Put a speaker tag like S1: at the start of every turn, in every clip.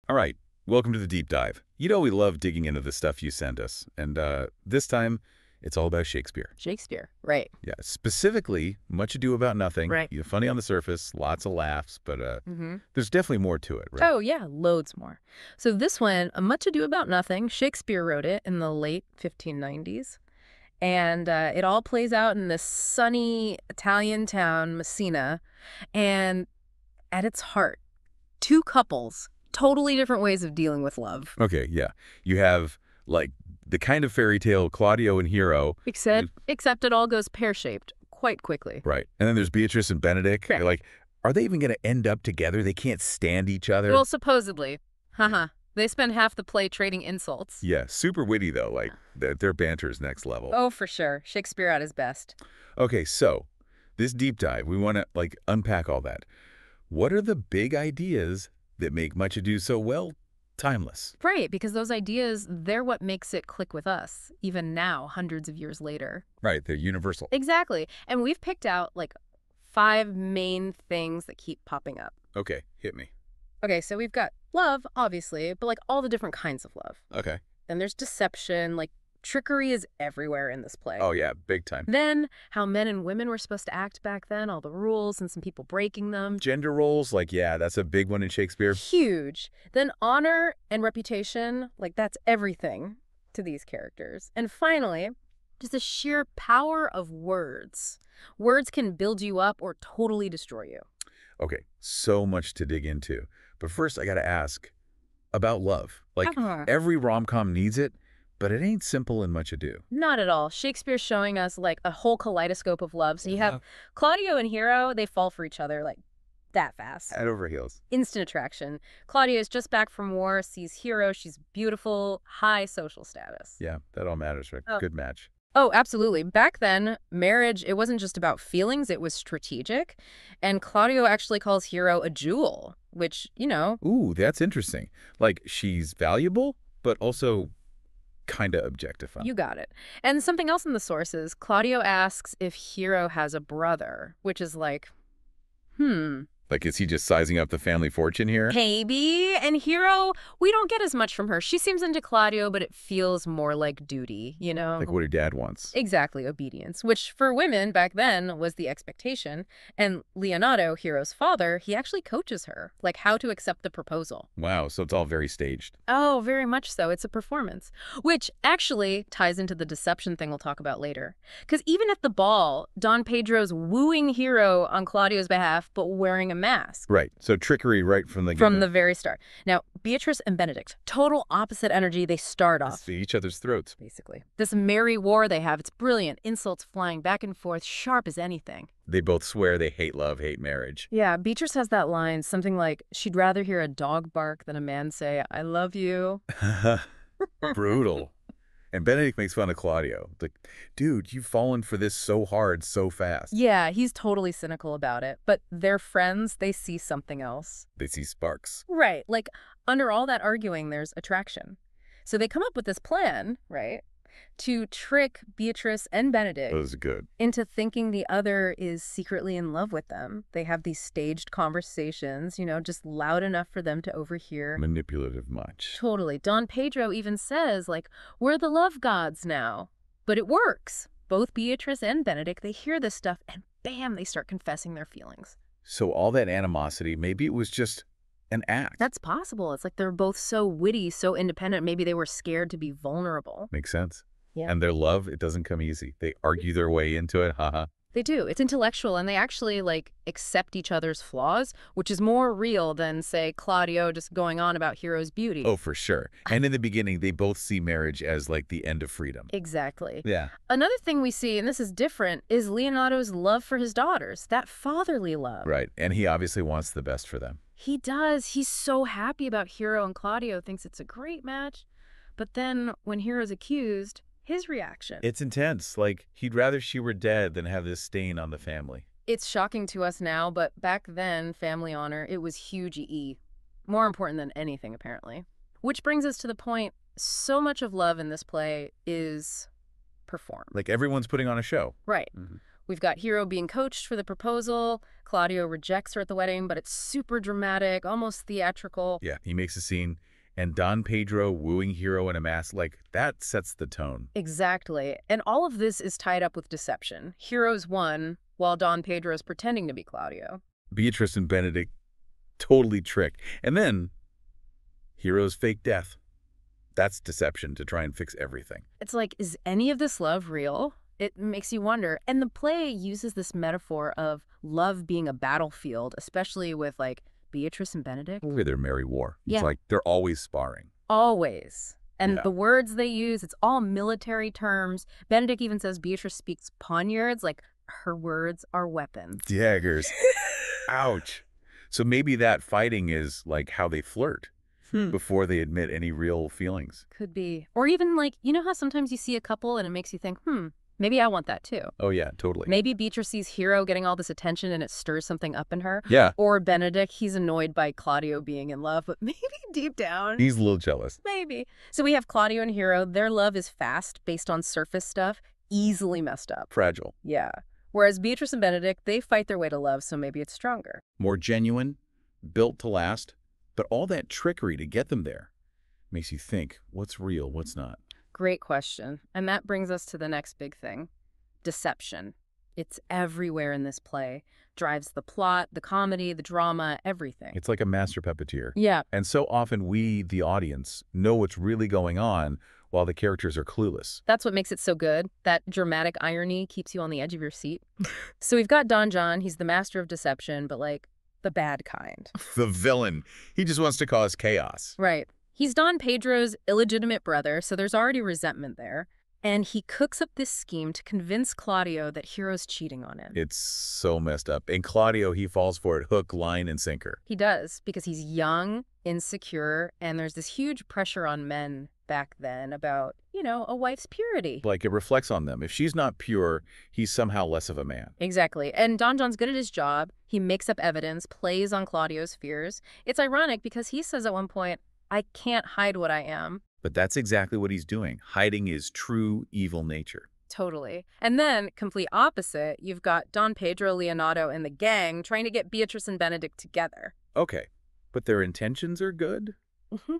S1: All right, welcome to the deep dive. You know we love digging into the stuff you send us, and this time it's all about Shakespeare.
S2: Shakespeare, right.
S1: Yeah, specifically, Much Ado About Nothing.
S2: Right.
S1: You're funny on the surface, lots of laughs, but
S2: Mm-hmm.
S1: there's definitely more to it, right?
S2: Oh, yeah, loads more. So this one, A Much Ado About Nothing, Shakespeare wrote it in the late 1590s. And it all plays out in this sunny Italian town, Messina. And at its heart, two couples, totally different ways of dealing with love.
S1: Okay, yeah. You have, like, the kind of fairy tale Claudio and Hero.
S2: Except it all goes pear-shaped quite quickly.
S1: Right. And then there's Beatrice and Benedict.
S2: Correct.
S1: Like, are they even going to end up together? They can't stand each other.
S2: Well, supposedly. Haha. They spend half the play trading insults.
S1: Yeah, super witty, though. Like, their banter is next level.
S2: Oh, for sure. Shakespeare at his best.
S1: Okay, so this deep dive, we want to, like, unpack all that. What are the big ideas that make Much Ado so, well, timeless?
S2: Right, because those ideas, they're what makes it click with us, even now, hundreds of years later.
S1: Right, they're universal.
S2: Exactly. And we've picked out, like, 5 main things that keep popping up.
S1: Okay, hit me.
S2: Okay, so we've got love, obviously, but, like, all the different kinds of love.
S1: Okay.
S2: Then there's deception, like, trickery is everywhere in this play.
S1: Oh, yeah, big time.
S2: Then, how men and women were supposed to act back then, all the rules and some people breaking them.
S1: Gender roles, like, yeah, that's a big one in Shakespeare.
S2: Huge. Then honor and reputation, like that's everything to these characters. And finally, just the sheer power of words. Words can build you up or totally destroy you.
S1: Okay, so much to dig into. But first, I got to ask about love. Like, every rom-com needs it, but it ain't simple in Much Ado.
S2: Not at all. Shakespeare's showing us like a whole kaleidoscope of love. So you have Claudio and Hero, they fall for each other like that fast.
S1: Head over heels.
S2: Instant attraction. Claudia is just back from war, sees Hero, she's beautiful, high social status.
S1: Yeah, that all matters, right?
S2: Oh.
S1: Good match.
S2: Oh, absolutely. Back then, marriage, it wasn't just about feelings, it was strategic. And Claudio actually calls Hero a jewel, which, you know.
S1: Ooh, that's interesting. Like, she's valuable, but also kind of objectifying.
S2: You got it. And something else in the sources, Claudio asks if Hero has a brother, which is like,
S1: Like, is he just sizing up the family fortune here?
S2: maybe. And Hero, we don't get as much from her. She seems into Claudio, but it feels more like duty, you know?
S1: Like what her dad wants.
S2: Exactly, obedience, which for women back then was the expectation. And Leonardo, Hero's father, he actually coaches her, like how to accept the proposal.
S1: Wow, so it's all very staged.
S2: Oh, very much so. It's a performance, which actually ties into the deception thing we'll talk about later. Because even at the ball, Don Pedro's wooing Hero on Claudio's behalf, but wearing a mask.
S1: Right, so trickery right from the
S2: From the very start. Now, Beatrice and Benedict, total opposite energy. They start off.
S1: See each other's throats.
S2: Basically. This merry war they have, it's brilliant. Insults flying back and forth, sharp as anything.
S1: They both swear they hate love, hate marriage.
S2: Yeah, Beatrice has that line, something like, she'd rather hear a dog bark than a man say, I love you.
S1: Brutal. And Benedict makes fun of Claudio. Like, dude, you've fallen for this so hard, so fast.
S2: Yeah, he's totally cynical about it. But their friends, they see something else.
S1: They see sparks.
S2: Right. Like, under all that arguing, there's attraction. So they come up with this plan, right, to trick Beatrice and Benedict
S1: That was good.
S2: into thinking the other is secretly in love with them. They have these staged conversations, you know, just loud enough for them to overhear.
S1: Manipulative much.
S2: Totally. Don Pedro even says, like, we're the love gods now. But it works. Both Beatrice and Benedict, they hear this stuff and bam, they start confessing their feelings.
S1: So all that animosity, maybe it was just an act.
S2: That's possible. It's like they're both so witty, so independent. Maybe they were scared to be vulnerable.
S1: Makes sense.
S2: Yeah.
S1: And their love, it doesn't come easy. They argue their way into it, haha.
S2: They do. It's intellectual, and they actually, like, accept each other's flaws, which is more real than, say, Claudio just going on about Hero's beauty.
S1: Oh, for sure. And in the beginning, they both see marriage as, like, the end of freedom.
S2: Exactly.
S1: Yeah.
S2: Another thing we see, and this is different, is Leonardo's love for his daughters, that fatherly love.
S1: Right. And he obviously wants the best for them.
S2: He does. He's so happy about Hero, and Claudio thinks it's a great match. But then, when Hero's accused, his reaction.
S1: It's intense. Like, he'd rather she were dead than have this stain on the family.
S2: It's shocking to us now, but back then, family honor, it was huge E. More important than anything, apparently. Which brings us to the point, so much of love in this play is performed.
S1: Like, everyone's putting on a show.
S2: Right.
S1: Mhm.
S2: We've got Hero being coached for the proposal. Claudio rejects her at the wedding, but it's super dramatic, almost theatrical.
S1: Yeah, he makes a scene. And Don Pedro wooing Hero in a mask, like, that sets the tone.
S2: Exactly. And all of this is tied up with deception. Hero's won, while Don Pedro's pretending to be Claudio.
S1: Beatrice and Benedict totally tricked. And then, Hero's fake death. That's deception to try and fix everything.
S2: It's like, is any of this love real? It makes you wonder. And the play uses this metaphor of love being a battlefield, especially with, like, Beatrice and Benedict.
S1: Look at their merry war. It's
S2: Yeah.
S1: like they're always sparring.
S2: Always. And
S1: Yeah.
S2: the words they use, it's all military terms. Benedict even says Beatrice speaks poniards, like her words are weapons.
S1: Daggers. Ouch. So maybe that fighting is like how they flirt before they admit any real feelings.
S2: Could be. Or even like, you know how sometimes you see a couple and it makes you think, maybe I want that too.
S1: Oh, yeah, totally.
S2: Maybe Beatrice sees Hero getting all this attention and it stirs something up in her.
S1: Yeah.
S2: Or Benedict, he's annoyed by Claudio being in love, but maybe deep down.
S1: He's a little jealous.
S2: Maybe. So we have Claudio and Hero. Their love is fast, based on surface stuff, easily messed up.
S1: Fragile.
S2: Yeah. Whereas Beatrice and Benedict, they fight their way to love, so maybe it's stronger.
S1: More genuine, built to last, but all that trickery to get them there makes you think, what's real, what's not?
S2: Great question. And that brings us to the next big thing. Deception. It's everywhere in this play. Drives the plot, the comedy, the drama, everything.
S1: It's like a master puppeteer.
S2: Yeah.
S1: And so often we, the audience, know what's really going on while the characters are clueless.
S2: That's what makes it so good. That dramatic irony keeps you on the edge of your seat. So we've got Don John. He's the master of deception, but like the bad kind.
S1: The villain. He just wants to cause chaos.
S2: Right. He's Don Pedro's illegitimate brother, so there's already resentment there. And he cooks up this scheme to convince Claudio that Hero's cheating on him.
S1: It's so messed up. And Claudio, he falls for it hook, line, and sinker.
S2: He does, because he's young, insecure, and there's this huge pressure on men back then about, a wife's purity.
S1: Like, it reflects on them. If she's not pure, he's somehow less of a man.
S2: Exactly. And Don John's good at his job. He makes up evidence, plays on Claudio's fears. It's ironic because he says at one point, I can't hide what I am.
S1: But that's exactly what he's doing, hiding his true evil nature.
S2: Totally. And then, complete opposite, you've got Don Pedro, Leonardo, and the gang trying to get Beatrice and Benedict together.
S1: Okay, but their intentions are good?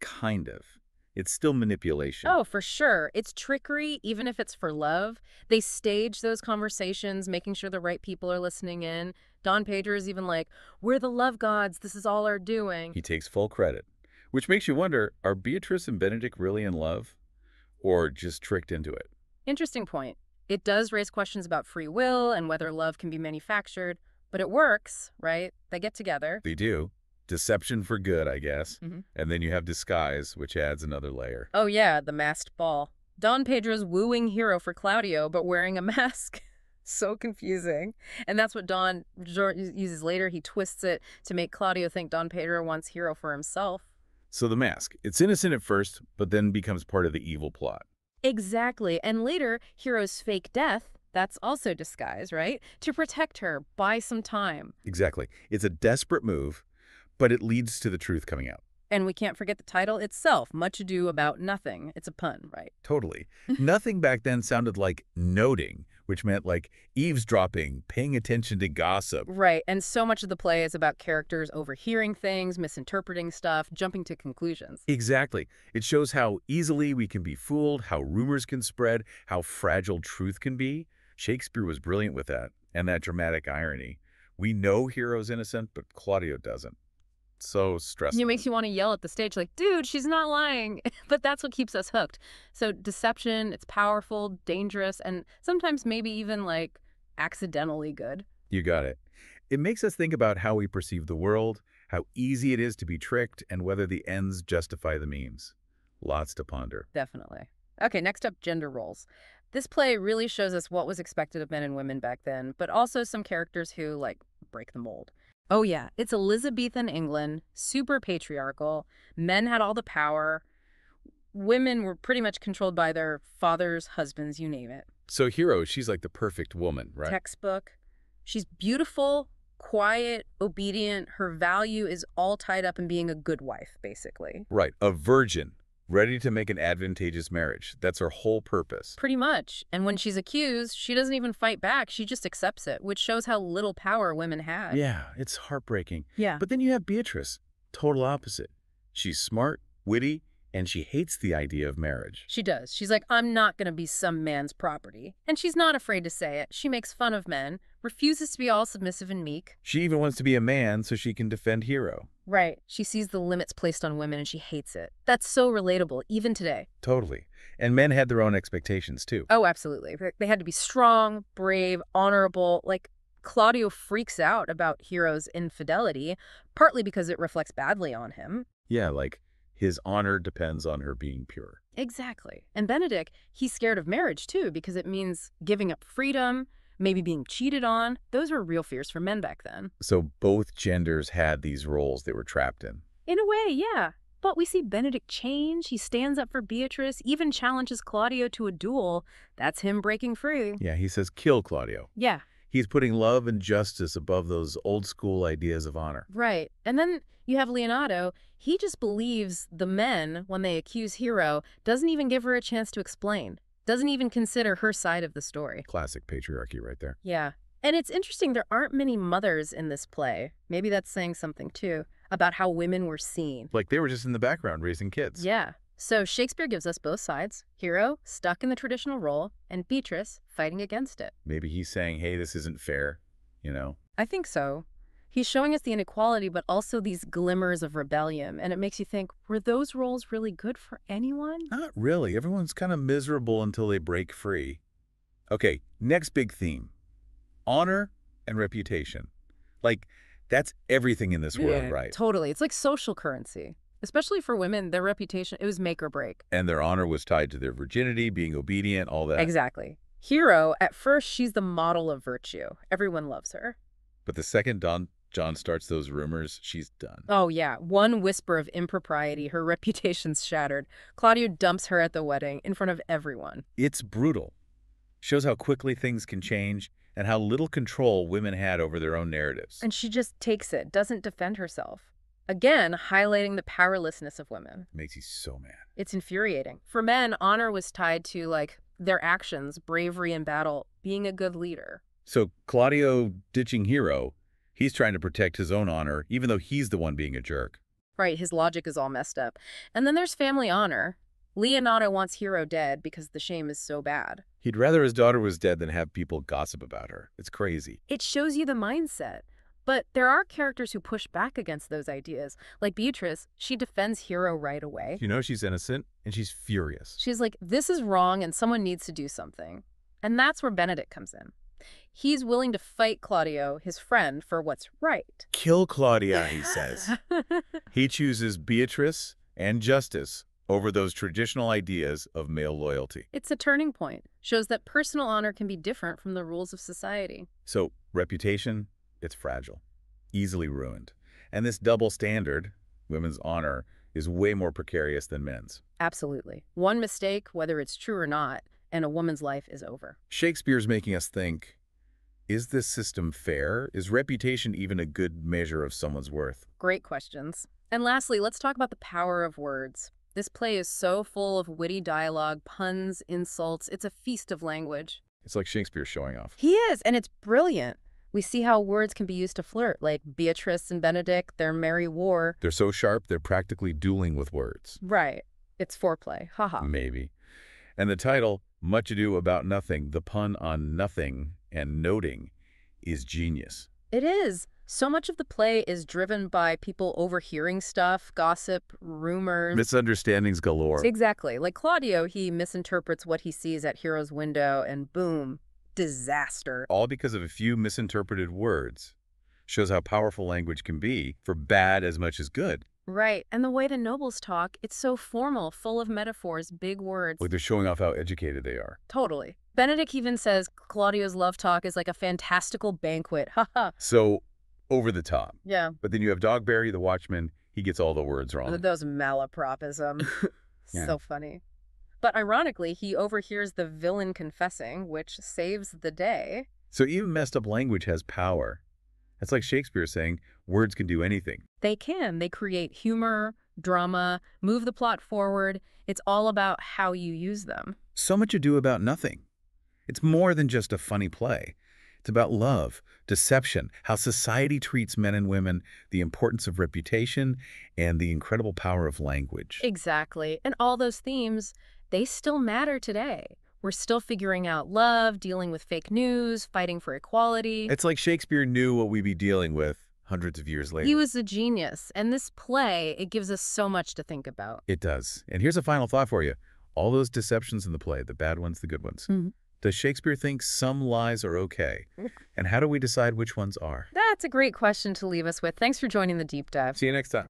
S1: Kind of. It's still manipulation.
S2: Oh, for sure. It's trickery, even if it's for love. They stage those conversations, making sure the right people are listening in. Don Pedro is even like, we're the love gods, this is all our doing.
S1: He takes full credit. Which makes you wonder, are Beatrice and Benedict really in love? Or just tricked into it?
S2: Interesting point. It does raise questions about free will and whether love can be manufactured, but it works, right? They get together.
S1: They do. Deception for good, I guess.
S2: Mm-hmm.
S1: And then you have disguise, which adds another layer.
S2: Oh yeah, the masked ball. Don Pedro's wooing Hero for Claudio, but wearing a mask. So confusing. And that's what Don uses later. He twists it to make Claudio think Don Pedro wants Hero for himself.
S1: So the mask, it's innocent at first, but then becomes part of the evil plot.
S2: Exactly. And later, Hero's fake death, that's also disguise, right? To protect her, buy some time.
S1: Exactly. It's a desperate move, but it leads to the truth coming out.
S2: And we can't forget the title itself, Much Ado About Nothing. It's a pun, right?
S1: Totally. Nothing back then sounded like noting, which meant like eavesdropping, paying attention to gossip.
S2: Right, and so much of the play is about characters overhearing things, misinterpreting stuff, jumping to conclusions.
S1: Exactly. It shows how easily we can be fooled, how rumors can spread, how fragile truth can be. Shakespeare was brilliant with that, and that dramatic irony. We know Hero's innocent, but Claudio doesn't. So stressful.
S2: It makes you want to yell at the stage like, dude, she's not lying. But that's what keeps us hooked. So deception, it's powerful, dangerous, and sometimes maybe even like accidentally good.
S1: You got it. It makes us think about how we perceive the world, how easy it is to be tricked, and whether the ends justify the means. Lots to ponder.
S2: Definitely. Okay, next up, gender roles. This play really shows us what was expected of men and women back then, but also some characters who, like, break the mold. Oh yeah, it's Elizabethan England, super patriarchal. Men had all the power. Women were pretty much controlled by their fathers, husbands, you name it.
S1: So Hero, she's like the perfect woman, right?
S2: Textbook. She's beautiful, quiet, obedient. Her value is all tied up in being a good wife, basically.
S1: Right, a virgin. Ready to make an advantageous marriage. That's her whole purpose.
S2: Pretty much. And when she's accused, she doesn't even fight back. She just accepts it, which shows how little power women had.
S1: Yeah, it's heartbreaking.
S2: Yeah.
S1: But then you have Beatrice, total opposite. She's smart, witty, and she hates the idea of marriage.
S2: She does. She's like, I'm not going to be some man's property. And she's not afraid to say it. She makes fun of men, refuses to be all submissive and meek.
S1: She even wants to be a man so she can defend Hero.
S2: Right. She sees the limits placed on women and she hates it. That's so relatable, even today.
S1: Totally. And men had their own expectations, too.
S2: Oh, absolutely. They had to be strong, brave, honorable. Like, Claudio freaks out about Hero's infidelity, partly because it reflects badly on him.
S1: Yeah, like his honor depends on her being pure.
S2: Exactly. And Benedict, he's scared of marriage, too, because it means giving up freedom, maybe being cheated on. Those were real fears for men back then.
S1: So both genders had these roles they were trapped in.
S2: In a way, yeah. But we see Benedict change. He stands up for Beatrice, even challenges Claudio to a duel. That's him breaking free.
S1: Yeah, he says, kill Claudio.
S2: Yeah.
S1: He's putting love and justice above those old school ideas of honor.
S2: Right. And then you have Leonardo. He just believes the men, when they accuse Hero, doesn't even give her a chance to explain. Doesn't even consider her side of the story.
S1: Classic patriarchy right there.
S2: Yeah. And it's interesting, there aren't many mothers in this play. Maybe that's saying something, too, about how women were seen.
S1: Like they were just in the background raising kids.
S2: Yeah. So Shakespeare gives us both sides. Hero, stuck in the traditional role, and Beatrice, fighting against it.
S1: Maybe he's saying, hey, this isn't fair, you know?
S2: I think so. He's showing us the inequality, but also these glimmers of rebellion. And it makes you think, were those roles really good for anyone?
S1: Not really. Everyone's kind of miserable until they break free. Okay, next big theme. Honor and reputation. Like, that's everything in this world, right?
S2: Totally. It's like social currency. Especially for women, their reputation, it was make or break.
S1: And their honor was tied to their virginity, being obedient, all that.
S2: Exactly. Hero, at first, she's the model of virtue. Everyone loves her.
S1: But the second John starts those rumors, she's done.
S2: Oh, yeah. One whisper of impropriety, her reputation's shattered. Claudio dumps her at the wedding in front of everyone.
S1: It's brutal. Shows how quickly things can change and how little control women had over their own narratives.
S2: And she just takes it, doesn't defend herself. Again, highlighting the powerlessness of women.
S1: Makes you so mad.
S2: It's infuriating. For men, honor was tied to, like, their actions, bravery in battle, being a good leader.
S1: So Claudio ditching Hero, he's trying to protect his own honor, even though he's the one being a jerk.
S2: Right, his logic is all messed up. And then there's family honor. Leonardo wants Hero dead because the shame is so bad.
S1: He'd rather his daughter was dead than have people gossip about her. It's crazy.
S2: It shows you the mindset. But there are characters who push back against those ideas. Like Beatrice, she defends Hero right away.
S1: You know she's innocent, and she's furious.
S2: She's like, this is wrong and someone needs to do something. And that's where Benedict comes in. He's willing to fight Claudio, his friend, for what's right.
S1: Kill Claudia, he says. He chooses Beatrice and justice over those traditional ideas of male loyalty.
S2: It's a turning point. Shows that personal honor can be different from the rules of society.
S1: So, reputation, it's fragile, easily ruined. And this double standard, women's honor, is way more precarious than men's.
S2: Absolutely. One mistake, whether it's true or not, and a woman's life is over.
S1: Shakespeare's making us think, is this system fair? Is reputation even a good measure of someone's worth?
S2: Great questions. And lastly, let's talk about the power of words. This play is so full of witty dialogue, puns, insults. It's a feast of language.
S1: It's like Shakespeare showing off.
S2: He is, and it's brilliant. We see how words can be used to flirt, like Beatrice and Benedict, their merry war.
S1: They're so sharp, they're practically dueling with words.
S2: Right. It's foreplay. Haha.
S1: Maybe. And the title, Much Ado About Nothing, the pun on nothing and noting, is genius.
S2: It is. So much of the play is driven by people overhearing stuff, gossip, rumors.
S1: Misunderstandings galore.
S2: Exactly. Like Claudio, he misinterprets what he sees at Hero's window, and boom, disaster.
S1: All because of a few misinterpreted words. Shows how powerful language can be, for bad as much as good.
S2: Right. And the way the nobles talk, it's so formal, full of metaphors, big words.
S1: Like they're showing off how educated they are.
S2: Totally. Benedict even says Claudio's love talk is like a fantastical banquet. Haha.
S1: So, over the top.
S2: Yeah.
S1: But then you have Dogberry, the watchman. He gets all the words wrong.
S2: Those malapropism.
S1: Yeah.
S2: So funny. But ironically, he overhears the villain confessing, which saves the day.
S1: So even messed up language has power. It's like Shakespeare saying, words can do anything.
S2: They can. They create humor, drama, move the plot forward. It's all about how you use them.
S1: So Much Ado About Nothing. It's more than just a funny play. It's about love, deception, how society treats men and women, the importance of reputation, and the incredible power of language.
S2: Exactly. And all those themes, they still matter today. We're still figuring out love, dealing with fake news, fighting for equality.
S1: It's like Shakespeare knew what we'd be dealing with hundreds of years later.
S2: He was a genius, and this play, it gives us so much to think about.
S1: It does. And here's a final thought for you. All those deceptions in the play, the bad ones, the good ones. Does Shakespeare think some lies are okay? And how do we decide which ones are?
S2: That's a great question to leave us with. Thanks for joining the deep dive.
S1: See you next time.